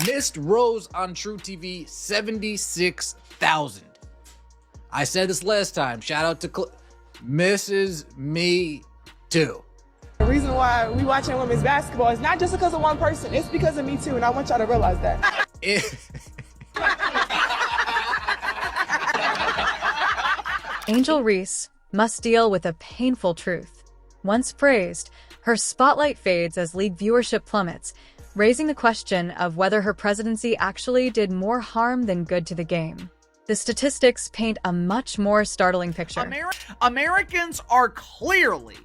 Missed rows on True TV, 76,000. I said this last time. Shout out to Mrs. Me Too. The reason why we watching women's basketball is not just because of one person. It's because of me too, and I want y'all to realize that. Angel Reese must deal with a painful truth. Once praised, her spotlight fades as league viewership plummets, raising the question of whether her presidency actually did more harm than good to the game. The statistics paint a much more startling picture. Americans are clearly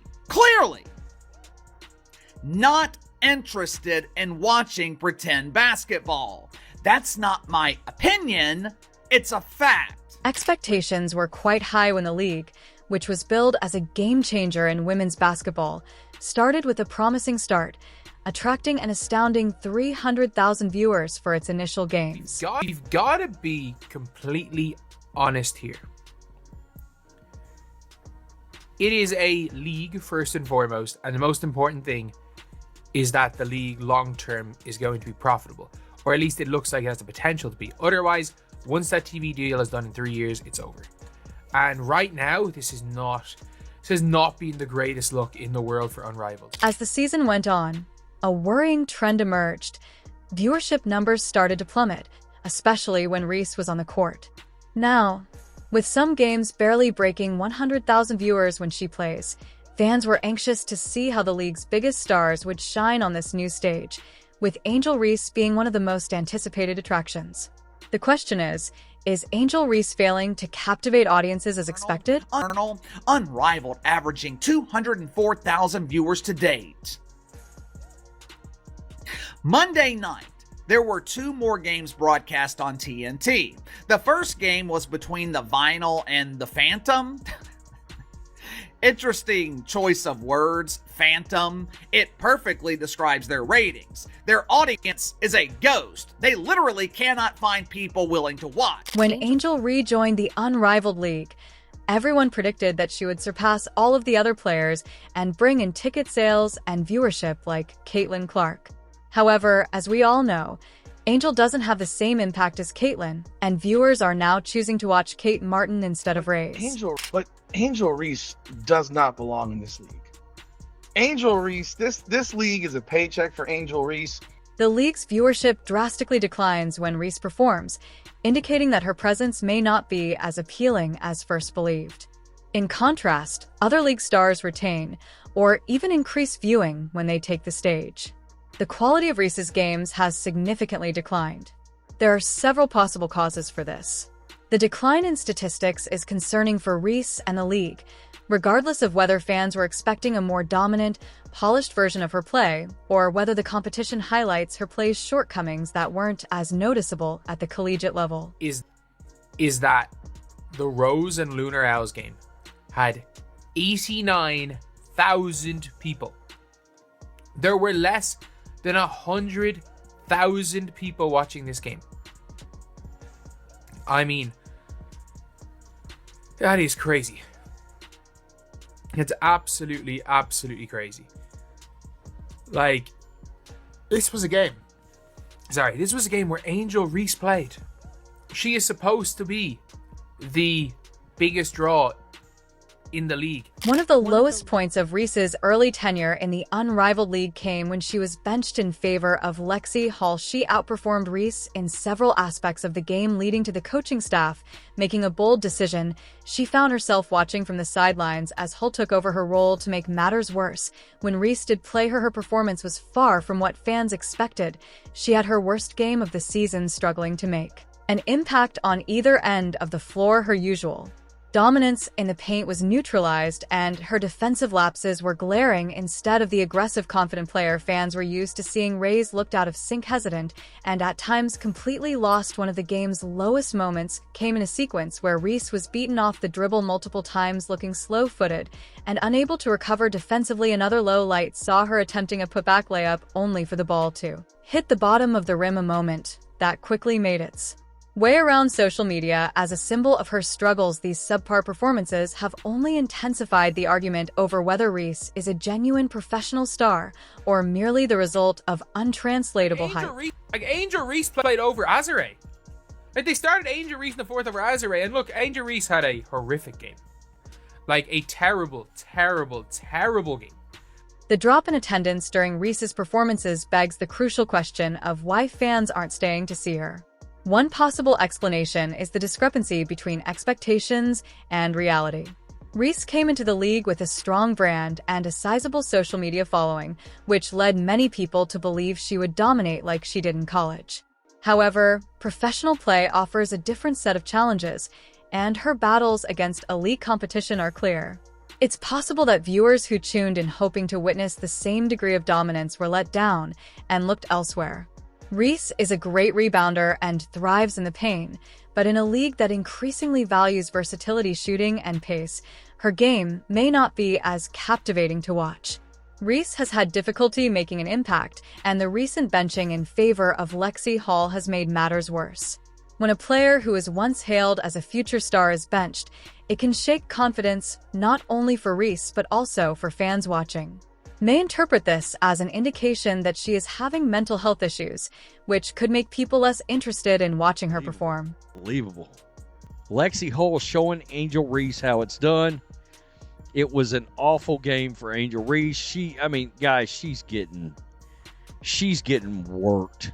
not interested in watching pretend basketball. That's not my opinion, it's a fact. Expectations were quite high when the league, which was billed as a game-changer in women's basketball, started with a promising start, attracting an astounding 300,000 viewers for its initial games. You've got to be completely honest here. It is a league first and foremost, and the most important thing is that the league long-term is going to be profitable, or at least it looks like it has the potential to be. Otherwise, once that TV deal is done in 3 years, it's over. And right now, this has not been the greatest look in the world for Unrivaled. As the season went on, a worrying trend emerged. Viewership numbers started to plummet, especially when Reese was on the court. Now, with some games barely breaking 100,000 viewers when she plays, fans were anxious to see how the league's biggest stars would shine on this new stage, with Angel Reese being one of the most anticipated attractions. The question is Angel Reese failing to captivate audiences as expected? Unrivaled, averaging 204,000 viewers to date. Monday night, there were 2 more games broadcast on TNT. The first game was between the Vinyl and the Phantom. Interesting choice of words, Phantom. It perfectly describes their ratings. Their audience is a ghost. They literally cannot find people willing to watch. When Angel rejoined the Unrivaled League, everyone predicted that she would surpass all of the other players and bring in ticket sales and viewership like Caitlin Clark. However, as we all know, Angel doesn't have the same impact as Caitlin, and viewers are now choosing to watch Kate Martin instead of Rays. Angel Reese does not belong in this league. Angel Reese, this league is a paycheck for Angel Reese. The league's viewership drastically declines when Reese performs, indicating that her presence may not be as appealing as first believed. In contrast, other league stars retain, or even increase viewing when they take the stage. The quality of Reese's games has significantly declined. There are several possible causes for this. The decline in statistics is concerning for Reese and the league, regardless of whether fans were expecting a more dominant, polished version of her play, or whether the competition highlights her play's shortcomings that weren't as noticeable at the collegiate level. Is that the Rose and Lunar Owls game had 89,000 people. There were less than 100,000 people watching this game. I mean, that is crazy. It's absolutely crazy. Like, this was a game where Angel Reese played. She is supposed to be the biggest draw in the league. One of the lowest points of Reese's early tenure in the Unrivaled League came when she was benched in favor of Lexi Hall. She outperformed Reese in several aspects of the game, leading to the coaching staff making a bold decision. She found herself watching from the sidelines as Hull took over her role. To make matters worse, when Reese did play her performance was far from what fans expected. She had her worst game of the season, struggling to make an impact on either end of the floor. Her usual dominance in the paint was neutralized, and her defensive lapses were glaring instead of the aggressive, confident player fans were used to seeing. Rays looked out of sync, hesitant, and at times completely lost. One of the game's lowest moments came in a sequence where Reese was beaten off the dribble multiple times, looking slow-footed and unable to recover defensively. Another low light saw her attempting a putback layup only for the ball to hit the bottom of the rim, a moment that quickly made its Way around social media, as a symbol of her struggles, these subpar performances have only intensified the argument over whether Reese is a genuine professional star or merely the result of untranslatable hype. Angel Reese played over Azare. Like, they started Angel Reese in the fourth over Azare, and look, Angel Reese had a horrific game. Like, a terrible, terrible, terrible game. The drop in attendance during Reese's performances begs the crucial question of why fans aren't staying to see her. One possible explanation is the discrepancy between expectations and reality. Reese came into the league with a strong brand and a sizable social media following, which led many people to believe she would dominate like she did in college. However, professional play offers a different set of challenges, and her battles against elite competition are clear. It's possible that viewers who tuned in hoping to witness the same degree of dominance were let down and looked elsewhere. Reese is a great rebounder and thrives in the paint, but in a league that increasingly values versatility, shooting, and pace, her game may not be as captivating to watch. Reese has had difficulty making an impact, and the recent benching in favor of Lexi Hall has made matters worse. When a player who was once hailed as a future star is benched, it can shake confidence not only for Reese but also for fans watching. May interpret this as an indication that she is having mental health issues, which could make people less interested in watching her perform. Unbelievable. Lexi Hall showing Angel Reese how it's done. It was an awful game for Angel Reese. Guys, she's getting worked.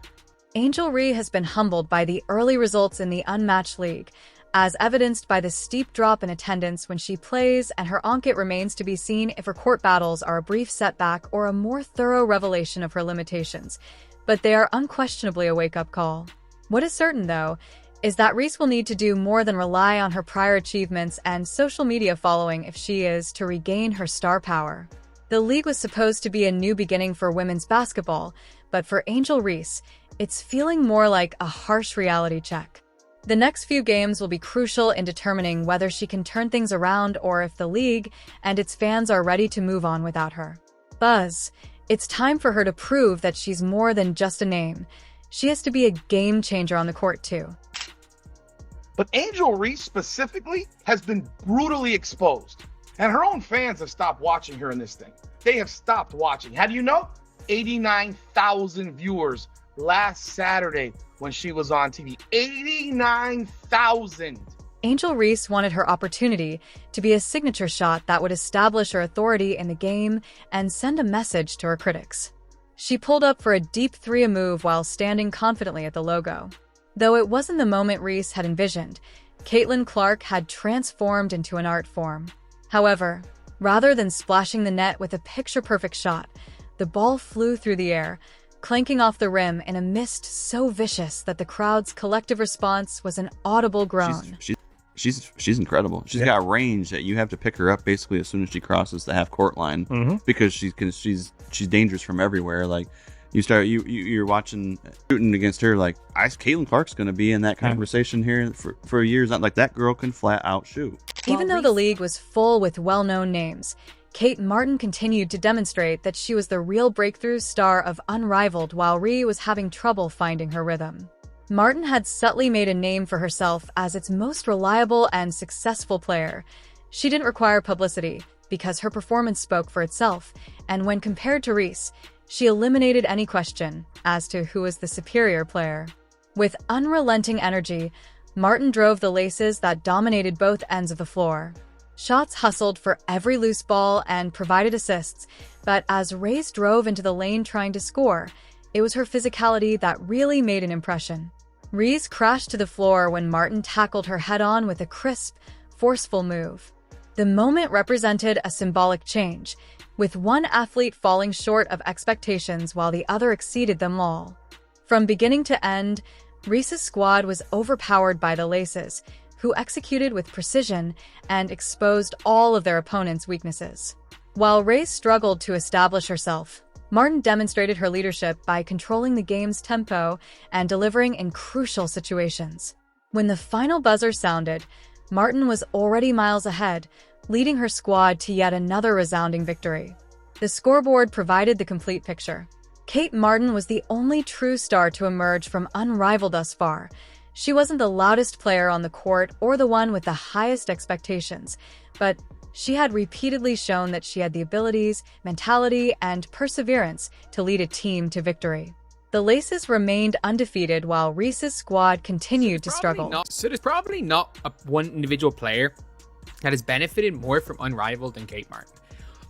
Angel Reese has been humbled by the early results in the unmatched league, as evidenced by the steep drop in attendance when she plays, and her it remains to be seen if her court battles are a brief setback or a more thorough revelation of her limitations, but they are unquestionably a wake-up call. What is certain, though, is that Reese will need to do more than rely on her prior achievements and social media following if she is to regain her star power. The league was supposed to be a new beginning for women's basketball, but for Angel Reese, it's feeling more like a harsh reality check. The next few games will be crucial in determining whether she can turn things around or if the league and its fans are ready to move on without her. Buzz, it's time for her to prove that she's more than just a name. She has to be a game changer on the court, too. But Angel Reese specifically has been brutally exposed, and her own fans have stopped watching her in this thing. They have stopped watching. How do you know? 89,000 viewers last Saturday when she was on TV. 89,000. Angel Reese wanted her opportunity to be a signature shot that would establish her authority in the game and send a message to her critics. She pulled up for a deep three move while standing confidently at the logo. Though it wasn't the moment Reese had envisioned, Caitlin Clark had transformed into an art form. However, rather than splashing the net with a picture-perfect shot, the ball flew through the air, clanking off the rim in a mist so vicious that the crowd's collective response was an audible groan. She's incredible. She's got range that you have to pick her up basically as soon as she crosses the half court line because she's dangerous from everywhere. Like you're watching shooting against her. Like Caitlin Clark's going to be in that conversation here for years. Not like that girl can flat out shoot. Even though the league was full with well-known names, Kate Martin continued to demonstrate that she was the real breakthrough star of Unrivaled while Ree was having trouble finding her rhythm. Martin had subtly made a name for herself as its most reliable and successful player. She didn't require publicity because her performance spoke for itself, and when compared to Reese, she eliminated any question as to who was the superior player. With unrelenting energy, Martin drove the laces that dominated both ends of the floor. Shots hustled for every loose ball and provided assists, but as Reese drove into the lane trying to score, it was her physicality that really made an impression. Reese crashed to the floor when Martin tackled her head-on with a crisp, forceful move. The moment represented a symbolic change, with one athlete falling short of expectations while the other exceeded them all. From beginning to end, Reese's squad was overpowered by the Laces, who executed with precision and exposed all of their opponents' weaknesses. While Reese struggled to establish herself, Martin demonstrated her leadership by controlling the game's tempo and delivering in crucial situations. When the final buzzer sounded, Martin was already miles ahead, leading her squad to yet another resounding victory. The scoreboard provided the complete picture. Kate Martin was the only true star to emerge from Unrivaled thus far. She wasn't the loudest player on the court or the one with the highest expectations, but she had repeatedly shown that she had the abilities, mentality, and perseverance to lead a team to victory. The Laces remained undefeated while Reese's squad continued to struggle. So there's probably not one individual player that has benefited more from Unrivaled than Kate Martin.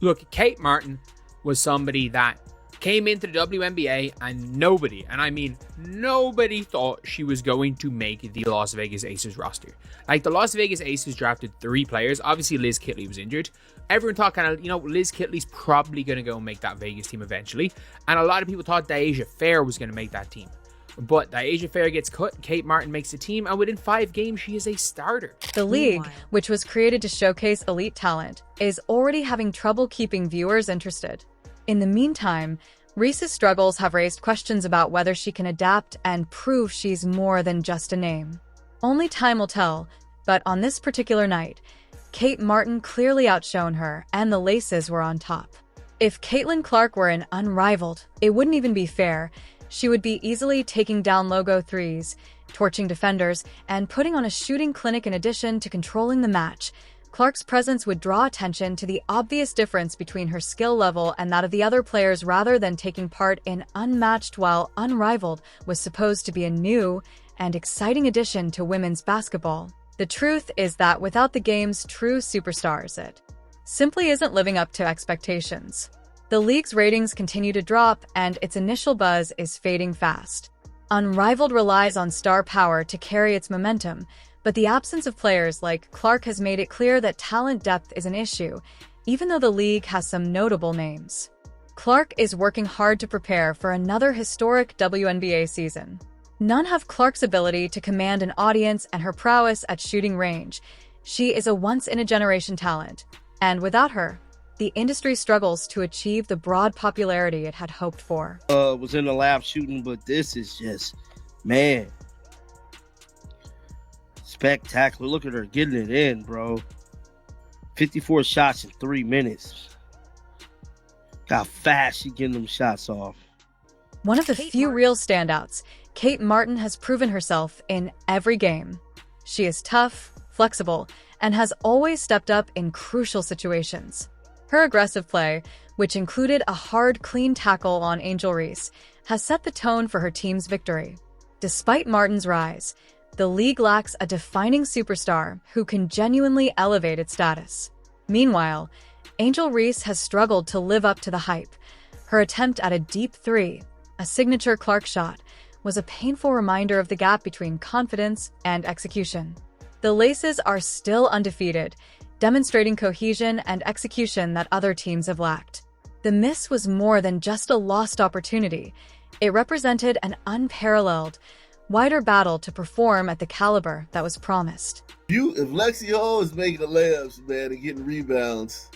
Look, Kate Martin was somebody that came into the WNBA and nobody, and I mean nobody, thought she was going to make the Las Vegas Aces roster. Like, the Las Vegas Aces drafted 3 players. Obviously, Liz Kitley was injured. Everyone thought kind of, Liz Kitley's probably going to go and make that Vegas team eventually. And a lot of people thought Deasia Fair was going to make that team. But Deasia Fair gets cut, Kate Martin makes the team, and within 5 games, she is a starter. The league, which was created to showcase elite talent, is already having trouble keeping viewers interested. In the meantime, Reese's struggles have raised questions about whether she can adapt and prove she's more than just a name. Only time will tell, but on this particular night, Kate Martin clearly outshone her, and the Laces were on top. If Caitlin Clark were an Unrivaled, it wouldn't even be fair. She would be easily taking down logo threes, torching defenders, and putting on a shooting clinic in addition to controlling the match. Clark's presence would draw attention to the obvious difference between her skill level and that of the other players rather than taking part in Unmatched, while Unrivaled was supposed to be a new and exciting addition to women's basketball. The truth is that without the game's true superstars, it simply isn't living up to expectations. The league's ratings continue to drop, and its initial buzz is fading fast. Unrivaled relies on star power to carry its momentum, but the absence of players like Clark has made it clear that talent depth is an issue, even though the league has some notable names. Clark is working hard to prepare for another historic WNBA season. None have Clark's ability to command an audience and her prowess at shooting range. She is a once-in-a-generation talent, and without her, the industry struggles to achieve the broad popularity it had hoped for. Was in the lab shooting, but this is just, man, spectacular. Look at her getting it in, bro. 54 shots in 3 minutes. How fast she getting them shots off. One of the few real standouts, Kate Martin has proven herself in every game. She is tough, flexible, and has always stepped up in crucial situations. Her aggressive play, which included a hard, clean tackle on Angel Reese, has set the tone for her team's victory. Despite Martin's rise, the league lacks a defining superstar who can genuinely elevate its status. Meanwhile, Angel Reese has struggled to live up to the hype. Her attempt at a deep three, a signature Clark shot, was a painful reminder of the gap between confidence and execution. The Laces are still undefeated, demonstrating cohesion and execution that other teams have lacked. The miss was more than just a lost opportunity. It represented an unparalleled, wider battle to perform at the caliber that was promised. If Lexi Hall is making the layups, man, and getting rebounds,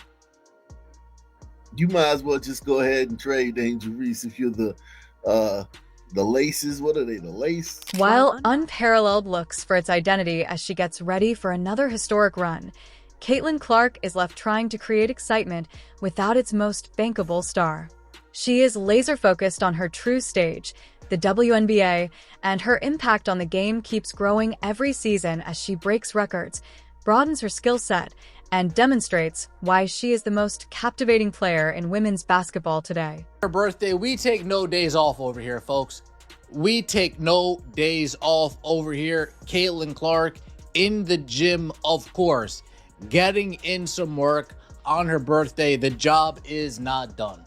you might as well just go ahead and trade Angel Reese if you're the Laces. What are they, the Lace? While Unparalleled looks for its identity as she gets ready for another historic run, Caitlin Clark is left trying to create excitement without its most bankable star. She is laser-focused on her true stage, the WNBA, and her impact on the game keeps growing every season as she breaks records, broadens her skill set, and demonstrates why she is the most captivating player in women's basketball today. Her birthday, we take no days off over here, folks. We take no days off over here. Caitlin Clark in the gym, of course, getting in some work on her birthday. The job is not done.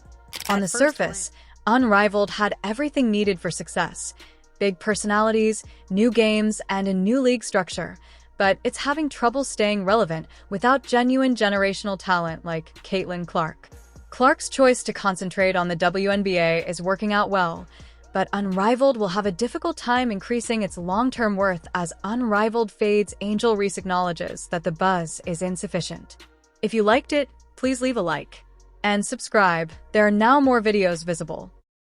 On the surface, Unrivaled had everything needed for success: big personalities, new games, and a new league structure. But it's having trouble staying relevant without genuine generational talent like Caitlin Clark. Clark's choice to concentrate on the WNBA is working out well, but Unrivaled will have a difficult time increasing its long-term worth as Unrivaled fades. Angel Reese acknowledges that the buzz is insufficient. If you liked it, please leave a like and subscribe. There are now more videos visible.